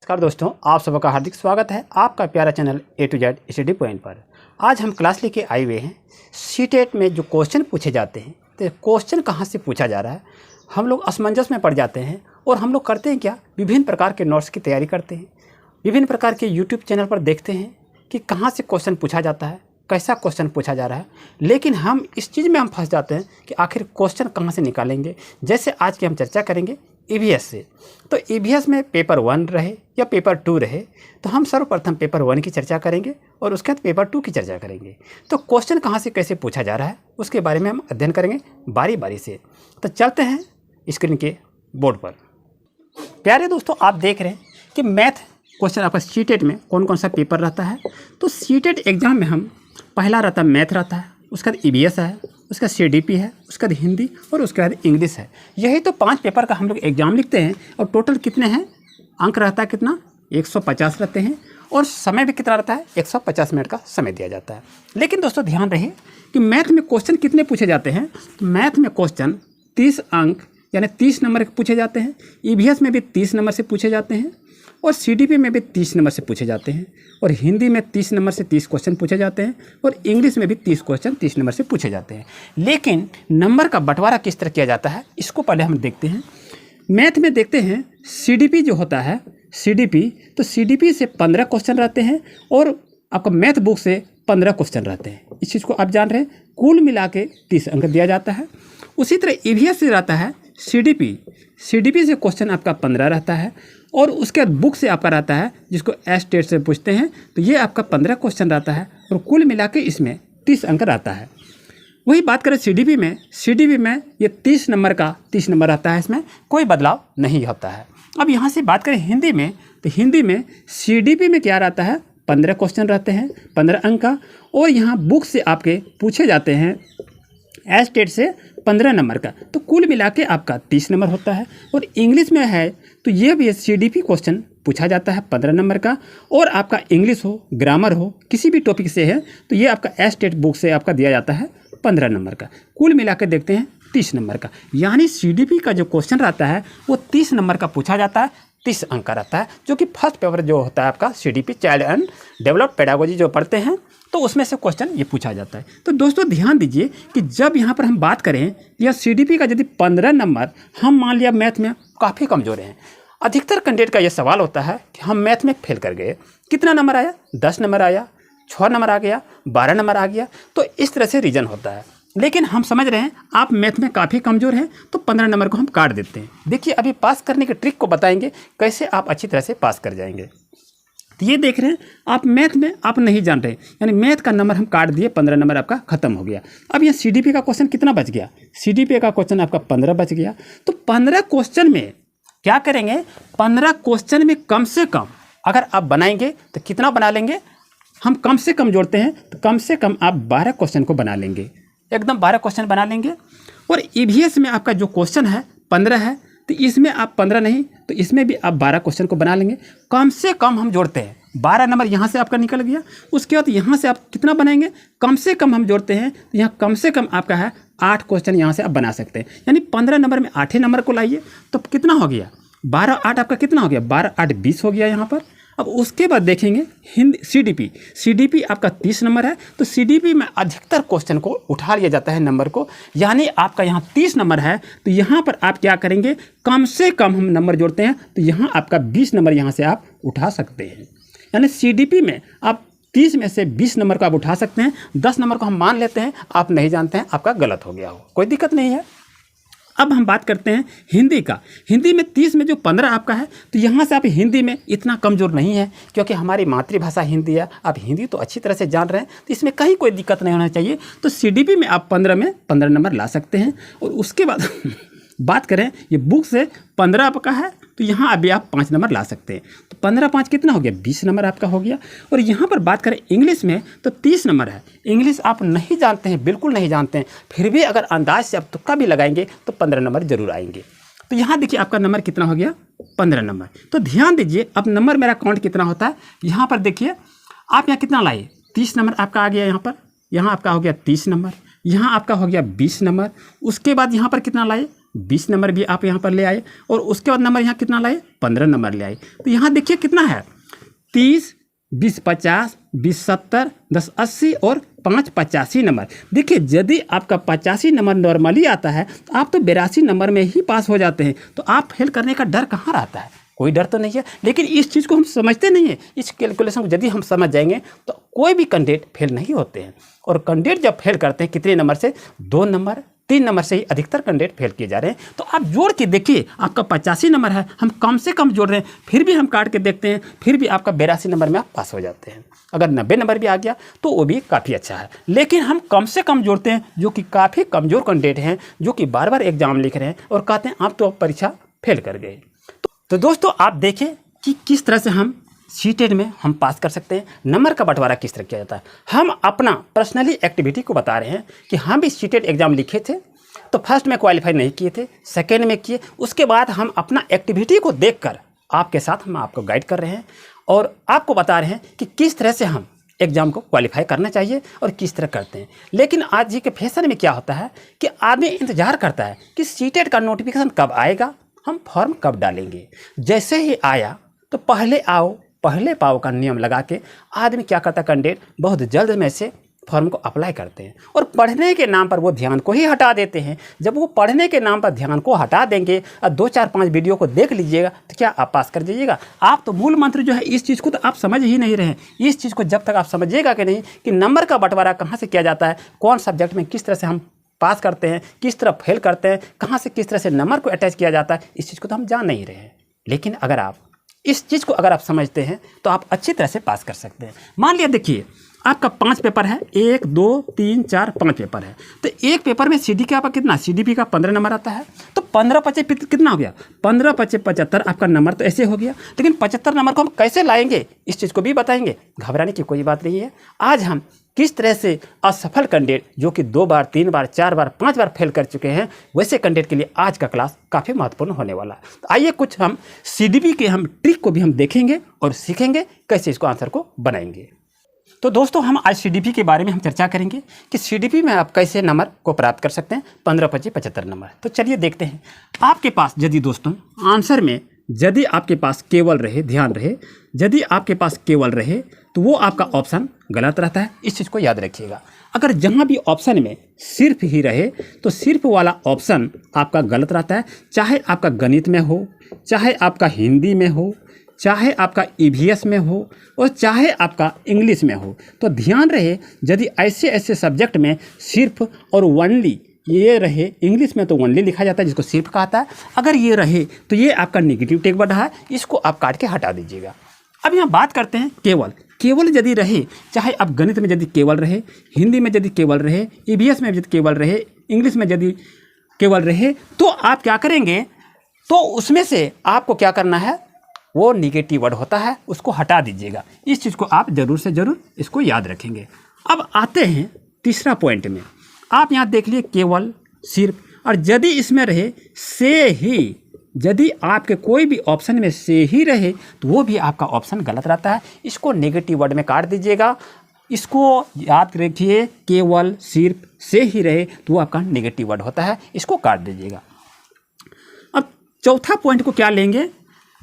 नमस्कार दोस्तों, आप सबका हार्दिक स्वागत है आपका प्यारा channel A to Z study point पर। आज हम क्लास लेके आए हुए हैं। सीटेट में जो क्वेश्चन पूछे जाते हैं तो क्वेश्चन कहाँ से पूछा जा रहा है, हम लोग असमंजस में पड़ जाते हैं। और हम लोग करते हैं क्या, विभिन्न प्रकार के नोट्स की तैयारी करते हैं, विभिन्न प्रकार के यूट्यूब चैनल पर देखते हैं कि कहाँ से क्वेश्चन पूछा जाता है, कैसा क्वेश्चन पूछा जा रहा है। लेकिन हम इस चीज़ में हम फंस जाते हैं कि आखिर क्वेश्चन कहाँ से निकालेंगे। जैसे आज की हम चर्चा करेंगे EVS से, तो EVS में पेपर 1 रहे या पेपर 2 रहे, तो हम सर्वप्रथम पेपर 1 की चर्चा करेंगे और उसके बाद पेपर 2 की चर्चा करेंगे। तो क्वेश्चन कहाँ से कैसे पूछा जा रहा है उसके बारे में हम अध्ययन करेंगे बारी बारी से। तो चलते हैं स्क्रीन के बोर्ड पर। प्यारे दोस्तों, आप देख रहे हैं कि मैथ क्वेश्चन आपका सीटेट में कौन कौन सा पेपर रहता है। तो सीटेट एग्जाम में हम पहला रहता है मैथ रहता है, उसके बाद EVS है, उसका CDP है, उसके बाद हिंदी और उसके बाद इंग्लिश है। यही तो 5 पेपर का हम लोग एग्जाम लिखते हैं। और टोटल कितने हैं, अंक रहता है कितना, 150 रहते हैं। और समय भी कितना रहता है, 150 मिनट का समय दिया जाता है। लेकिन दोस्तों ध्यान रहे कि मैथ में क्वेश्चन कितने पूछे जाते हैं। तो मैथ में क्वेश्चन 30 अंक यानी 30 नंबर के पूछे जाते हैं। EVS में भी 30 नंबर से पूछे जाते हैं और CDP में भी 30 नंबर से पूछे जाते हैं। और हिंदी में 30 नंबर से 30 क्वेश्चन पूछे जाते हैं और इंग्लिश में भी 30 क्वेश्चन 30 नंबर से पूछे जाते हैं। लेकिन नंबर का बंटवारा किस तरह किया जाता है, इसको पहले हम देखते हैं। मैथ में देखते हैं CDP जो होता है, CDP, तो CDP से 15 क्वेश्चन रहते हैं और आपका मैथ बुक से 15 क्वेश्चन रहते हैं। इस चीज़ को आप जान रहे हैं। कुल मिला के 30 अंक दिया जाता है। उसी तरह EVS से रहता है CDP से क्वेश्चन आपका 15 रहता है और उसके बाद बुक से आपका रहता है, जिसको टेट से पूछते हैं, तो ये आपका 15 क्वेश्चन रहता है और कुल मिला के इसमें 30 अंक रहता है। वही बात करें CDP में ये 30 नंबर का 30 नंबर रहता है, इसमें कोई बदलाव नहीं होता है। अब यहाँ से बात करें हिंदी में, तो हिंदी में CDP में क्या रहता है, 15 क्वेश्चन रहते हैं 15 अंक का। और यहाँ बुक से आपके पूछे जाते हैं टेट से 15 नंबर का, तो कुल मिला के आपका 30 नंबर होता है। और इंग्लिश में है तो ये भी CDP क्वेश्चन पूछा जाता है 15 नंबर का। और आपका इंग्लिश हो, ग्रामर हो, किसी भी टॉपिक से है तो ये आपका टेट बुक से आपका दिया जाता है 15 नंबर का। कुल मिला के देखते हैं 30 नंबर का। यानी CDP का जो क्वेश्चन रहता है वो 30 नंबर का पूछा जाता है, 30 अंक का रहता है। जो कि फर्स्ट पेपर जो होता है आपका CDP child and developed pedagogy जो पढ़ते हैं, तो उसमें से क्वेश्चन ये पूछा जाता है। तो दोस्तों ध्यान दीजिए कि जब यहाँ पर हम बात करें या CDP का यदि 15 नंबर, हम मान लिया मैथ में काफ़ी कमज़ोर हैं। अधिकतर कैंडिडेट का ये सवाल होता है कि हम मैथ में फेल कर गए, कितना नंबर आया, 10 नंबर आया, 6 नंबर आ गया, 12 नंबर आ गया, तो इस तरह से रीजन होता है। लेकिन हम समझ रहे हैं आप मैथ में काफ़ी कमज़ोर हैं, तो 15 नंबर को हम काट देते हैं। देखिए अभी पास करने के ट्रिक को बताएंगे कैसे आप अच्छी तरह से पास कर जाएंगे। तो ये देख रहे हैं आप मैथ में आप नहीं जान रहे, यानी मैथ का नंबर हम काट दिए, 15 नंबर आपका खत्म हो गया। अब ये CDP का क्वेश्चन कितना बच गया, CDP का क्वेश्चन आपका 15 बच गया। तो 15 क्वेश्चन में क्या करेंगे, 15 क्वेश्चन में कम से कम अगर आप बनाएंगे तो कितना बना लेंगे, हम कम से कम जोड़ते हैं तो कम से कम आप 12 क्वेश्चन को बना लेंगे, एकदम 12 क्वेश्चन बना लेंगे। और EVS में आपका जो क्वेश्चन है 15 है, तो इसमें आप 15 नहीं तो इसमें भी आप 12 क्वेश्चन को बना लेंगे। कम से कम हम जोड़ते हैं, 12 नंबर यहाँ से आपका निकल गया। उसके बाद यहाँ से आप कितना बनाएंगे, कम से कम हम जोड़ते हैं तो यहाँ कम से कम आपका है 8 क्वेश्चन यहाँ से आप बना सकते हैं। यानी 15 नंबर में 8 नंबर को लाइए तो कितना हो गया, 12 8 आपका कितना हो गया, 12 8 20 हो गया यहाँ पर। अब उसके बाद देखेंगे हिंदी CDP आपका 30 नंबर है, तो CDP में अधिकतर क्वेश्चन को उठा लिया जाता है नंबर को। यानी आपका यहाँ 30 नंबर है तो यहाँ पर आप क्या करेंगे, कम से कम हम नंबर जोड़ते हैं तो यहाँ आपका 20 नंबर यहाँ से आप उठा सकते हैं। यानी CDP में आप 30 में से 20 नंबर को आप उठा सकते हैं। 10 नंबर को हम मान लेते हैं, आप नहीं जानते हैं, आपका गलत हो गया हो, कोई दिक्कत नहीं है। अब हम बात करते हैं हिंदी का। हिंदी में 30 में जो 15 आपका है, तो यहाँ से आप हिंदी में इतना कमज़ोर नहीं है क्योंकि हमारी मातृभाषा हिंदी है। आप हिंदी तो अच्छी तरह से जान रहे हैं, तो इसमें कहीं कोई दिक्कत नहीं होना चाहिए। तो CDP में आप 15 में 15 नंबर ला सकते हैं। और उसके बाद बात करें ये बुक से 15 आपका है, तो यहाँ अभी आप 5 नंबर ला सकते हैं। तो 15 5 कितना हो गया, 20 नंबर आपका हो गया। और यहाँ पर बात करें इंग्लिश में तो 30 नंबर है। इंग्लिश आप नहीं जानते हैं, बिल्कुल नहीं जानते हैं, फिर भी अगर अंदाज से आप तुक्का भी लगाएंगे तो 15 नंबर जरूर आएंगे। तो यहाँ देखिए आपका नंबर कितना हो गया, 15 नंबर। तो ध्यान दीजिए अब नंबर मेरा काउंट कितना होता है। यहाँ पर देखिए आप यहाँ कितना लाए, 30 नंबर आपका आ गया यहाँ पर, यहाँ आपका हो गया 30 नंबर, यहाँ आपका हो गया 20 नंबर। उसके बाद यहाँ पर कितना लाए, 20 नंबर भी आप यहाँ पर ले आए और उसके बाद नंबर यहाँ कितना लाए 15 नंबर ले आए। तो यहाँ देखिए कितना है 30, 20 50, 20 70, 10 80 और 5 85 नंबर। देखिए यदि आपका 85 नंबर नॉर्मली आता है तो आप तो 82 नंबर में ही पास हो जाते हैं। तो आप फेल करने का डर कहाँ रहता है, कोई डर तो नहीं है। लेकिन इस चीज़ को हम समझते नहीं है। इस कैलकुलेशन को यदि हम समझ जाएंगे तो कोई भी कैंडिडेट फेल नहीं होते हैं। और कैंडिडेट जब फेल करते हैं कितने नंबर से, 2 नंबर 3 नंबर से ही अधिकतर कैंडिडेट फेल किए जा रहे हैं। तो आप जोड़ के देखिए, आपका 85 नंबर है, हम कम से कम जोड़ रहे हैं, फिर भी हम काट के देखते हैं, फिर भी आपका 82 नंबर में आप पास हो जाते हैं। अगर 90 नंबर भी आ गया तो वो भी काफ़ी अच्छा है। लेकिन हम कम से कम जोड़ते हैं, जो कि काफ़ी कमज़ोर कैंडिडेट हैं, जो कि बार बार एग्जाम लिख रहे हैं और कहते हैं आप तो परीक्षा फेल कर गए। तो दोस्तों आप देखें कि किस तरह से हम सीटेट में हम पास कर सकते हैं। नंबर का बंटवारा किस तरह किया जाता है, हम अपना पर्सनली एक्टिविटी को बता रहे हैं कि हम भी सीटेट एग्जाम लिखे थे। तो फर्स्ट में क्वालिफाई नहीं किए थे, सेकेंड में किए, उसके बाद हम अपना एक्टिविटी को देखकर आपके साथ हम आपको गाइड कर रहे हैं और आपको बता रहे हैं कि किस तरह से हम एग्ज़ाम को क्वालिफाई करना चाहिए और किस तरह करते हैं। लेकिन आज जी के फैशन में क्या होता है कि आदमी इंतज़ार करता है कि सीटेट का नोटिफिकेशन कब आएगा, हम फॉर्म कब डालेंगे। जैसे ही आया तो पहले आओ पहले पाओ का नियम लगा के आदमी क्या करता है, कैंडिडेट बहुत जल्द में से फॉर्म को अप्लाई करते हैं और पढ़ने के नाम पर वो ध्यान को ही हटा देते हैं। जब वो पढ़ने के नाम पर ध्यान को हटा देंगे और 2 4 5 वीडियो को देख लीजिएगा तो क्या आप पास कर जाइएगा। आप तो मूल मंत्र जो है इस चीज़ को तो आप समझ ही नहीं रहे हैं। इस चीज़ को जब तक आप समझिएगा कि नहीं कि नंबर का बंटवारा कहाँ से किया जाता है, कौन सब्जेक्ट में किस तरह से हम पास करते हैं, किस तरह फेल करते हैं, कहाँ से किस तरह से नंबर को अटैच किया जाता है, इस चीज़ को तो हम जान नहीं रहे हैं। लेकिन अगर आप इस चीज़ को अगर आप समझते हैं तो आप अच्छी तरह से पास कर सकते हैं। मान लिया देखिए आपका 5 पेपर है, 1 2 3 4 5 पेपर है। तो एक पेपर में सीडी का आपका कितना, सीडीपी का 15 नंबर आता है। तो 15 25 कितना हो गया, 15 25 75 आपका नंबर तो ऐसे हो गया। लेकिन 75 नंबर को हम कैसे लाएंगे इस चीज़ को भी बताएंगे, घबराने की कोई बात नहीं है। आज हम किस तरह से असफल कैंडिडेट जो कि 2 बार 3 बार 4 बार 5 बार फेल कर चुके हैं, वैसे कैंडिडेट के लिए आज का क्लास काफ़ी महत्वपूर्ण होने वाला है। तो आइए कुछ हम सीडीपी के हम ट्रिक को भी हम देखेंगे और सीखेंगे कैसे इसको आंसर को बनाएंगे। तो दोस्तों हम आज सीडीपी के बारे में हम चर्चा करेंगे कि सीडीपी में आप कैसे नंबर को प्राप्त कर सकते हैं, 15 25 75 नंबर। तो चलिए देखते हैं। आपके पास यदि दोस्तों आंसर में यदि आपके पास केवल रहे, ध्यान रहे, यदि आपके पास केवल रहे तो वो आपका ऑप्शन गलत रहता है। इस चीज़ को याद रखिएगा। अगर जहाँ भी ऑप्शन में सिर्फ ही रहे तो सिर्फ वाला ऑप्शन आपका गलत रहता है। चाहे आपका गणित में हो, चाहे आपका हिंदी में हो, चाहे आपका ईवीएस में हो और चाहे आपका इंग्लिश में हो। तो ध्यान रहे यदि ऐसे ऐसे सब्जेक्ट में सिर्फ और ओनली ये रहे, इंग्लिश में तो ओनली लिखा जाता है जिसको सिर्फ कहता है, अगर ये रहे तो ये आपका नेगेटिव टेक वर्ड है, इसको आप काट के हटा दीजिएगा। अब यहाँ बात करते हैं केवल। केवल यदि रहे, चाहे आप गणित में यदि केवल रहे, हिंदी में यदि केवल रहे, ईवीएस में यदि केवल रहे, इंग्लिश में यदि केवल रहे, तो आप क्या करेंगे, तो उसमें से आपको क्या करना है, वो निगेटिव वर्ड होता है उसको हटा दीजिएगा। इस चीज़ को आप ज़रूर से ज़रूर इसको याद रखेंगे। अब आते हैं तीसरा पॉइंट में। आप यहाँ देख लिए केवल, सिर्फ, और यदि इसमें रहे से ही, यदि आपके कोई भी ऑप्शन में से ही रहे तो वो भी आपका ऑप्शन गलत रहता है। इसको नेगेटिव वर्ड में काट दीजिएगा। इसको याद रखिए, केवल, सिर्फ, से ही रहे तो वो आपका नेगेटिव वर्ड होता है, इसको काट दीजिएगा। अब चौथा पॉइंट को क्या लेंगे,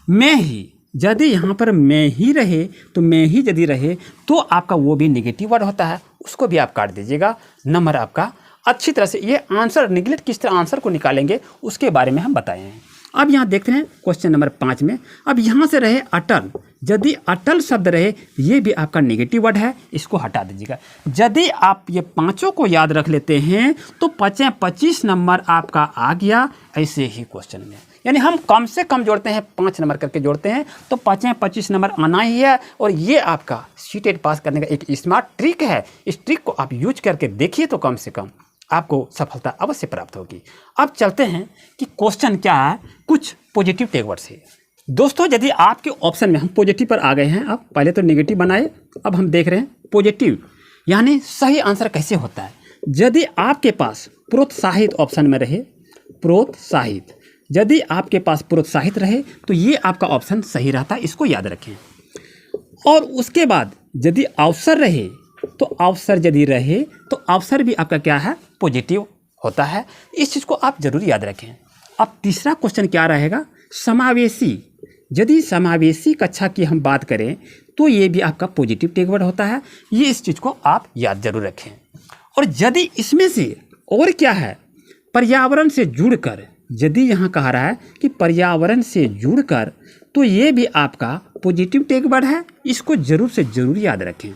मैं ही। यदि यहाँ पर मैं ही रहे तो मैं ही यदि रहे तो आपका वो भी नेगेटिव वर्ड होता है, उसको भी आप काट दीजिएगा। नंबर आपका अच्छी तरह से, ये आंसर निगलेक्ट किस तरह आंसर को निकालेंगे उसके बारे में हम बताए हैं। अब यहाँ देखते हैं क्वेश्चन नंबर 5 में। अब यहाँ से रहे अटल, यदि अटल शब्द रहे ये भी आपका नेगेटिव वर्ड है, इसको हटा दीजिएगा। यदि आप ये पांचों को याद रख लेते हैं तो 25 नंबर आपका आ गया ऐसे ही क्वेश्चन में। यानी हम कम से कम जोड़ते हैं, 5 नंबर करके जोड़ते हैं तो 25 नंबर आना ही है। और ये आपका सीटेट पास करने का एक स्मार्ट ट्रिक है। इस ट्रिक को आप यूज करके देखिए तो कम से कम आपको सफलता अवश्य प्राप्त होगी। अब चलते हैं कि क्वेश्चन क्या है, कुछ पॉजिटिव टेक वर्ड से। दोस्तों यदि आपके ऑप्शन में हम पॉजिटिव पर आ गए हैं, अब पहले तो नेगेटिव बनाए, अब हम देख रहे हैं पॉजिटिव, यानी सही आंसर कैसे होता है। यदि आपके पास प्रोत्साहित ऑप्शन में रहे, प्रोत्साहित, यदि आपके पास प्रोत्साहित रहे तो ये आपका ऑप्शन सही रहता है, इसको याद रखें। और उसके बाद यदि अवसर रहे तो अवसर यदि रहे तो अवसर भी आपका क्या है, पॉजिटिव होता है। इस चीज़ को आप जरूर याद रखें। अब तीसरा क्वेश्चन क्या रहेगा, समावेशी। यदि समावेशी कक्षा की हम बात करें तो ये भी आपका पॉजिटिव टेक वर्ड होता है, ये इस चीज़ को आप याद जरूर रखें। और यदि इसमें से और क्या है, पर्यावरण से जुड़कर, यदि यहाँ कहा रहा है कि पर्यावरण से जुड़कर, तो ये भी आपका पॉजिटिव टेक वर्ड है, इसको जरूर से जरूर याद रखें।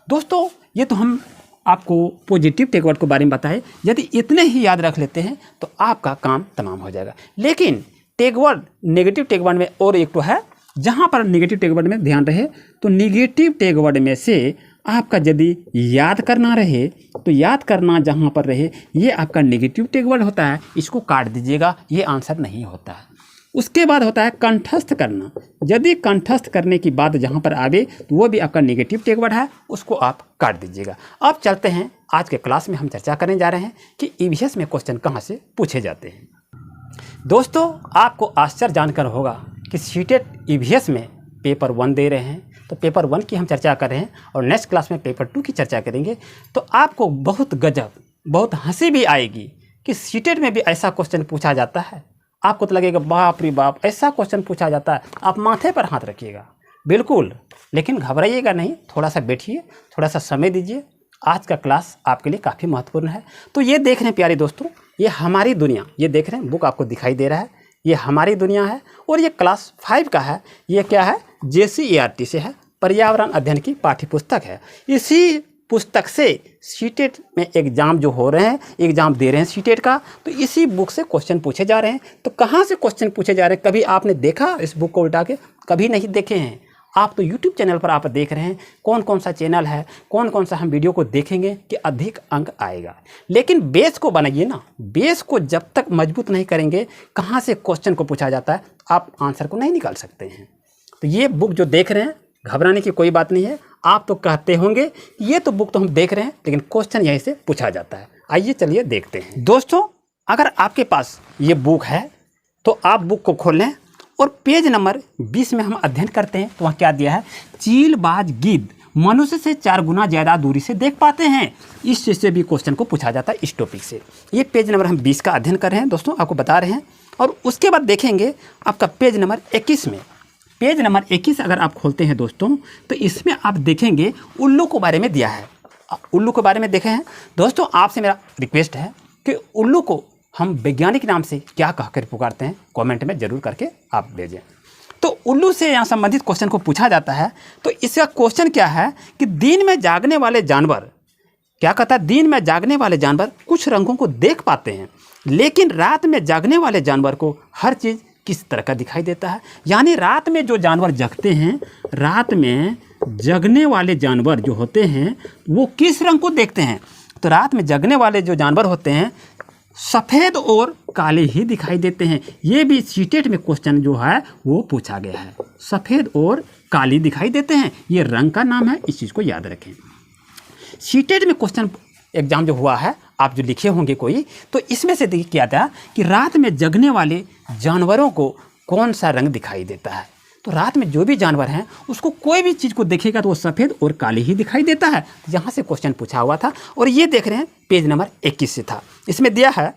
दोस्तों ये तो हम आपको पॉजिटिव टेक वर्ड के बारे में बताए, यदि इतने ही याद रख लेते हैं तो आपका काम तमाम हो जाएगा। लेकिन take word negative take word में और एक तो है, जहाँ पर नेगेटिव टेक वर्ड में ध्यान रहे, तो नेगेटिव टेक वर्ड में से आपका यदि याद करना रहे तो याद करना जहाँ पर रहे ये आपका नेगेटिव टेक वर्ड होता है, इसको काट दीजिएगा, ये आंसर नहीं होता है। उसके बाद होता है कंठस्थ करना। यदि कंठस्थ करने की बात जहाँ पर आवे तो वो भी आपका नेगेटिव टेक वर्ड है, उसको आप काट दीजिएगा। अब चलते हैं आज के क्लास में हम चर्चा करने जा रहे हैं कि ईवीएस में क्वेश्चन कहाँ से पूछे जाते हैं। दोस्तों आपको आश्चर्य जानकर होगा कि सीटेट ईवीएस में पेपर 1 दे रहे हैं, तो पेपर 1 की हम चर्चा कर रहे हैं और नेक्स्ट क्लास में पेपर 2 की चर्चा करेंगे। तो आपको बहुत गजब, बहुत हंसी भी आएगी कि सीटेट में भी ऐसा क्वेश्चन पूछा जाता है। आपको तो लगेगा बाप रे बाप, ऐसा क्वेश्चन पूछा जाता है, आप माथे पर हाथ रखिएगा। बिल्कुल, लेकिन घबराइएगा नहीं, थोड़ा सा बैठिए, थोड़ा सा समय दीजिए, आज का क्लास आपके लिए काफ़ी महत्वपूर्ण है। तो ये देख रहे हैं प्यारे दोस्तों, ये हमारी दुनिया, ये देख रहे हैं बुक आपको दिखाई दे रहा है, ये हमारी दुनिया है और ये क्लास 5 का है। ये क्या है, JCERT से है, पर्यावरण अध्ययन की पाठ्य पुस्तक है। इसी पुस्तक से सीटेट में एग्ज़ाम जो हो रहे हैं, एग्ज़ाम दे रहे हैं सीटेट का, तो इसी बुक से क्वेश्चन पूछे जा रहे हैं। तो कहाँ से क्वेश्चन पूछे जा रहे हैं, कभी आपने देखा इस बुक को उल्टा के? कभी नहीं देखे हैं। आप तो YouTube चैनल पर आप देख रहे हैं, कौन कौन सा चैनल है, कौन कौन सा हम वीडियो को देखेंगे कि अधिक अंक आएगा। लेकिन बेस को बनाइए ना, बेस को जब तक मजबूत नहीं करेंगे, कहाँ से क्वेश्चन को पूछा जाता है आप आंसर को नहीं निकाल सकते हैं। तो ये बुक जो देख रहे हैं, घबराने की कोई बात नहीं है। आप तो कहते होंगे ये तो बुक तो हम देख रहे हैं, लेकिन क्वेश्चन यहीं से पूछा जाता है। आइए चलिए देखते हैं। दोस्तों अगर आपके पास ये बुक है तो आप बुक को खोल लें और पेज नंबर 20 में हम अध्ययन करते हैं। तो वहाँ क्या दिया है, चीलबाज गिद्ध मनुष्य से 4 गुना ज़्यादा दूरी से देख पाते हैं। इस चीज़ से भी क्वेश्चन को पूछा जाता है, इस टॉपिक से। ये पेज नंबर हम 20 का अध्ययन कर रहे हैं दोस्तों, आपको बता रहे हैं। और उसके बाद देखेंगे आपका पेज नंबर 21 में। पेज नंबर 21 अगर आप खोलते हैं दोस्तों, तो इसमें आप देखेंगे उल्लू के बारे में दिया है। उल्लू के बारे में देखे हैं दोस्तों। आपसे मेरा रिक्वेस्ट है कि उल्लू को हम वैज्ञानिक नाम से क्या कहकर पुकारते हैं, कमेंट में जरूर करके आप भेजें। तो उल्लू से यहाँ संबंधित क्वेश्चन को पूछा जाता है। तो इसका क्वेश्चन क्या है कि दिन में जागने वाले जानवर, क्या कहता है, दिन में जागने वाले जानवर कुछ रंगों को देख पाते हैं, लेकिन रात में जागने वाले जानवर को हर चीज़ किस तरह का दिखाई देता है। यानी रात में जो जानवर जगते हैं, रात में जगने वाले जानवर जो होते हैं वो किस रंग को देखते हैं। तो रात में जगने वाले जो जानवर होते हैं सफ़ेद और काले ही दिखाई देते हैं। ये भी सीटेट में क्वेश्चन जो है वो पूछा गया है, सफ़ेद और काली दिखाई देते हैं, ये रंग का नाम है, इस चीज़ को याद रखें। सीटेट में क्वेश्चन एग्जाम जो हुआ है, आप जो लिखे होंगे कोई, तो इसमें से देखिए क्या था कि रात में जगने वाले जानवरों को कौन सा रंग दिखाई देता है। तो रात में जो भी जानवर हैं उसको कोई भी चीज़ को देखेगा तो वो सफ़ेद और काले ही दिखाई देता है। यहाँ से क्वेश्चन पूछा हुआ था और ये देख रहे हैं पेज नंबर 21 से था। इसमें दिया है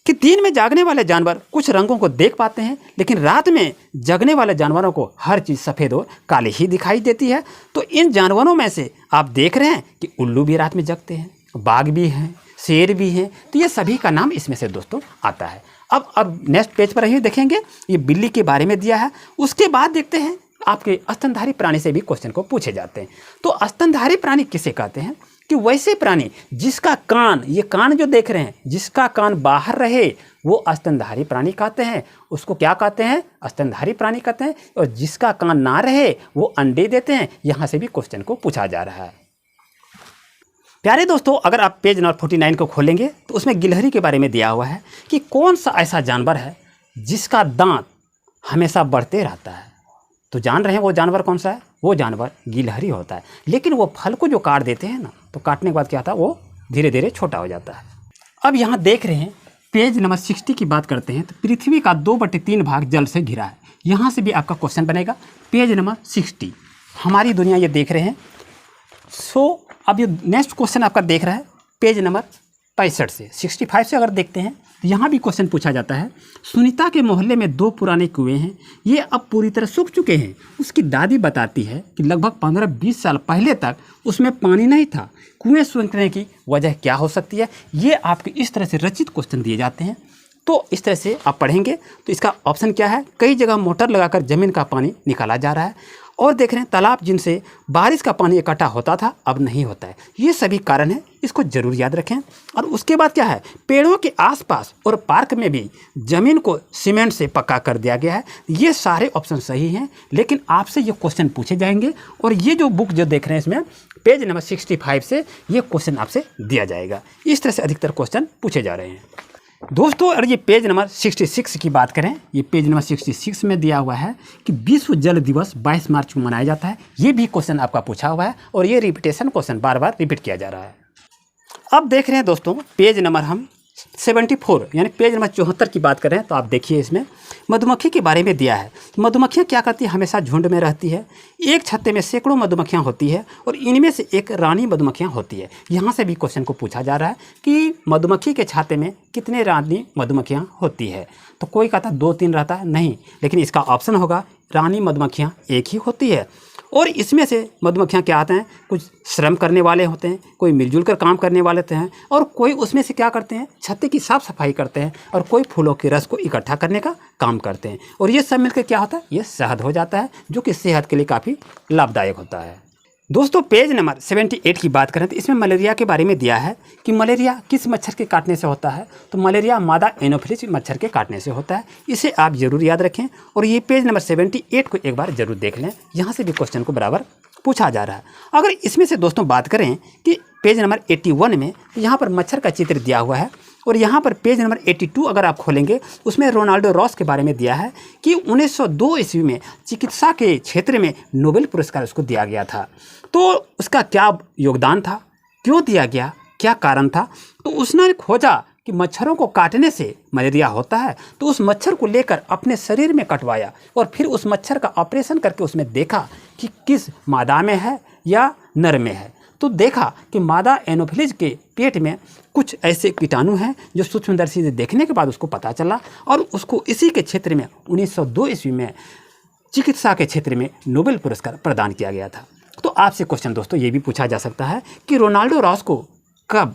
कि दिन में जागने वाले जानवर कुछ रंगों को देख पाते हैं, लेकिन रात में जगने वाले जानवरों को हर चीज़ सफ़ेद और काली ही दिखाई देती है। तो इन जानवरों में से आप देख रहे हैं कि उल्लू भी रात में जगते हैं, बाघ भी हैं, शेर भी हैं। तो ये सभी का नाम इसमें से दोस्तों आता है। अब नेक्स्ट पेज पर ही देखेंगे, ये बिल्ली के बारे में दिया है। उसके बाद देखते हैं आपके स्तनधारी प्राणी से भी क्वेश्चन को पूछे जाते हैं। तो स्तनधारी प्राणी किसे कहते हैं कि वैसे प्राणी जिसका कान, ये कान जो देख रहे हैं, जिसका कान बाहर रहे वो स्तनधारी प्राणी कहते हैं। उसको क्या कहते हैं, स्तनधारी प्राणी कहते हैं। और जिसका कान ना रहे वो अंडे देते हैं। यहाँ से भी क्वेश्चन को पूछा जा रहा है। प्यारे दोस्तों अगर आप पेज नंबर 49 को खोलेंगे तो उसमें गिलहरी के बारे में दिया हुआ है कि कौन सा ऐसा जानवर है जिसका दांत हमेशा बढ़ते रहता है। तो जान रहे हैं वो जानवर कौन सा है, वो जानवर गिलहरी होता है। लेकिन वो फल को जो काट देते हैं ना, तो काटने के बाद क्या होता है, वो धीरे धीरे छोटा हो जाता है। अब यहाँ देख रहे हैं पेज नंबर 60 की बात करते हैं। तो पृथ्वी का 2/3 भाग जल से घिरा है। यहाँ से भी आपका क्वेश्चन बनेगा। पेज नंबर 60 हमारी दुनिया ये देख रहे हैं। अब ये नेक्स्ट क्वेश्चन आपका देख रहा है पेज नंबर 65 से 65 से अगर देखते हैं तो यहाँ भी क्वेश्चन पूछा जाता है। सुनीता के मोहल्ले में 2 पुराने कुएं हैं, ये अब पूरी तरह सूख चुके हैं। उसकी दादी बताती है कि लगभग 15-20 साल पहले तक उसमें पानी नहीं था। कुएं सूखने की वजह क्या हो सकती है? ये आपके इस तरह से रचित क्वेश्चन दिए जाते हैं। तो इस तरह से आप पढ़ेंगे तो इसका ऑप्शन क्या है? कई जगह मोटर लगाकर ज़मीन का पानी निकाला जा रहा है, और देख रहे हैं तालाब जिनसे बारिश का पानी इकट्ठा होता था अब नहीं होता है। ये सभी कारण हैं, इसको जरूर याद रखें। और उसके बाद क्या है? पेड़ों के आसपास और पार्क में भी ज़मीन को सीमेंट से पक्का कर दिया गया है। ये सारे ऑप्शन सही हैं, लेकिन आपसे ये क्वेश्चन पूछे जाएंगे। और ये जो बुक जो देख रहे हैं इसमें पेज नंबर 65 से ये क्वेश्चन आपसे दिया जाएगा। इस तरह से अधिकतर क्वेश्चन पूछे जा रहे हैं दोस्तों। और ये पेज नंबर 66 की बात करें, ये पेज नंबर 66 में दिया हुआ है कि विश्व जल दिवस 22 मार्च को मनाया जाता है। ये भी क्वेश्चन आपका पूछा हुआ है और ये रिपीटेशन क्वेश्चन बार बार रिपीट किया जा रहा है। अब देख रहे हैं दोस्तों पेज नंबर हम 74 यानी पेज नंबर 74 की बात करें तो आप देखिए इसमें मधुमक्खी के बारे में दिया है। मधुमक्खियाँ क्या करती है? हमेशा झुंड में रहती है। एक छत्ते में सैकड़ों मधुमक्खियाँ होती है और इनमें से एक रानी मधुमक्खियाँ होती है। यहाँ से भी क्वेश्चन को पूछा जा रहा है कि मधुमक्खी के छत्ते में कितने रानी मधुमक्खियाँ होती है? तो कोई कहता 2-3 रहता है, नहीं, लेकिन इसका ऑप्शन होगा रानी मधुमक्खियाँ एक ही होती है। और इसमें से मधुमक्खियाँ क्या आते हैं? कुछ श्रम करने वाले होते हैं, कोई मिलजुल कर काम करने वाले होते हैं, और कोई उसमें से क्या करते हैं? छत्ते की साफ सफाई करते हैं, और कोई फूलों के रस को इकट्ठा करने का काम करते हैं। और ये सब मिलकर क्या होता है? ये शहद हो जाता है, जो कि सेहत के लिए काफ़ी लाभदायक होता है। दोस्तों पेज नंबर 78 की बात करें तो इसमें मलेरिया के बारे में दिया है कि मलेरिया किस मच्छर के काटने से होता है? तो मलेरिया मादा एनोफिलिस मच्छर के काटने से होता है। इसे आप जरूर याद रखें और ये पेज नंबर 78 को एक बार जरूर देख लें। यहाँ से भी क्वेश्चन को बराबर पूछा जा रहा है। अगर इसमें से दोस्तों बात करें कि पेज नंबर 81 में तो यहाँ पर मच्छर का चित्र दिया हुआ है, और यहाँ पर पेज नंबर 82 अगर आप खोलेंगे उसमें रोनाल्डो रॉस के बारे में दिया है कि 1902 ईस्वी में चिकित्सा के क्षेत्र में नोबेल पुरस्कार उसको दिया गया था। तो उसका क्या योगदान था, क्यों दिया गया, क्या कारण था? तो उसने खोजा कि मच्छरों को काटने से मलेरिया होता है, तो उस मच्छर को लेकर अपने शरीर में कटवाया और फिर उस मच्छर का ऑपरेशन करके उसमें देखा कि किस मादा में है या नर में है। तो देखा कि मादा एनोफिलिस के पेट में कुछ ऐसे कीटाणु हैं जो सूक्ष्मदर्शी से देखने के बाद उसको पता चला, और उसको इसी के क्षेत्र में 1902 ईस्वी में चिकित्सा के क्षेत्र में नोबेल पुरस्कार प्रदान किया गया था। तो आपसे क्वेश्चन दोस्तों ये भी पूछा जा सकता है कि रोनाल्डो रॉस को कब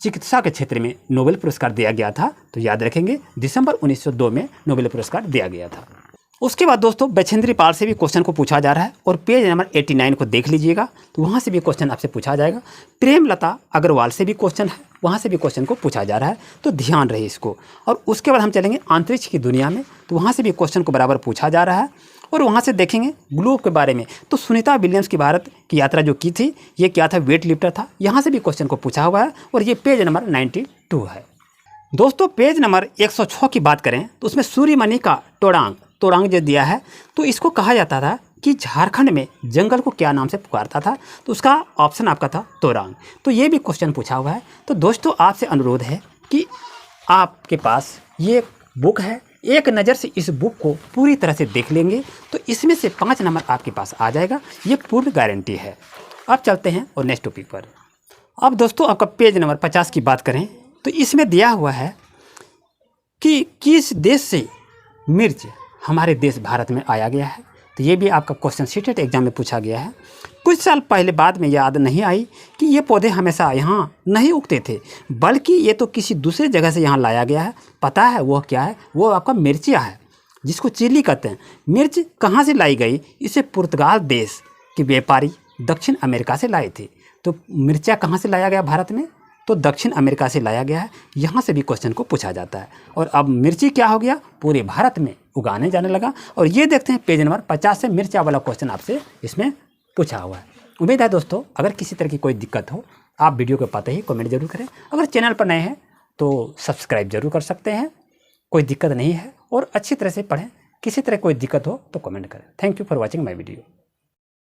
चिकित्सा के क्षेत्र में नोबेल पुरस्कार दिया गया था? तो याद रखेंगे दिसंबर 1902 में नोबेल पुरस्कार दिया गया था। उसके बाद दोस्तों बछेंद्री पाल से भी क्वेश्चन को पूछा जा रहा है, और पेज नंबर 89 को देख लीजिएगा तो वहाँ से भी क्वेश्चन आपसे पूछा जाएगा। प्रेमलता अग्रवाल से भी क्वेश्चन है, वहाँ से भी क्वेश्चन को पूछा जा रहा है, तो ध्यान रहे इसको। और उसके बाद हम चलेंगे अंतरिक्ष की दुनिया में, तो वहाँ से भी क्वेश्चन को बराबर पूछा जा रहा है। और वहाँ से देखेंगे ग्लोब के बारे में, तो सुनीता विलियम्स की भारत की यात्रा जो की थी ये क्या था? वेट लिफ्टर था। यहाँ से भी क्वेश्चन को पूछा हुआ है, और ये पेज नंबर 92 है। दोस्तों पेज नंबर 106 की बात करें तो उसमें सूर्यमणि का तोड़ांग जो दिया है, तो इसको कहा जाता था कि झारखंड में जंगल को क्या नाम से पुकारता था? तो उसका ऑप्शन आपका था तोरांग। तो ये भी क्वेश्चन पूछा हुआ है। तो दोस्तों आपसे अनुरोध है कि आपके पास ये बुक है, एक नज़र से इस बुक को पूरी तरह से देख लेंगे तो इसमें से 5 नंबर आपके पास आ जाएगा, ये पूर्ण गारंटी है। अब चलते हैं और नेक्स्ट टॉपिक पर। अब दोस्तों आपका पेज नंबर 50 की बात करें तो इसमें दिया हुआ है कि किस देश से मिर्च हमारे देश भारत में आया गया है। तो ये भी आपका क्वेश्चन सीटेट एग्जाम में पूछा गया है। कुछ साल पहले बाद में याद नहीं आई कि ये पौधे हमेशा यहाँ नहीं उगते थे, बल्कि ये तो किसी दूसरे जगह से यहाँ लाया गया है। पता है वो क्या है? वो आपका मिर्चिया है, जिसको चिली कहते हैं। मिर्च कहाँ से लाई गई? इसे पुर्तगाल देश के व्यापारी दक्षिण अमेरिका से लाए थे। तो मिर्चा कहाँ से लाया गया भारत में? तो दक्षिण अमेरिका से लाया गया है। यहाँ से भी क्वेश्चन को पूछा जाता है। और अब मिर्ची क्या हो गया? पूरे भारत में उगाने जाने लगा। और ये देखते हैं पेज नंबर 50 से मिर्चा वाला क्वेश्चन आपसे इसमें पूछा हुआ है। उम्मीद है दोस्तों अगर किसी तरह की कोई दिक्कत हो आप वीडियो के पाते ही कमेंट जरूर करें। अगर चैनल पर नए हैं तो सब्सक्राइब जरूर कर सकते हैं, कोई दिक्कत नहीं है। और अच्छी तरह से पढ़ें, किसी तरह कोई दिक्कत हो तो कमेंट करें। Thank you for watching my video.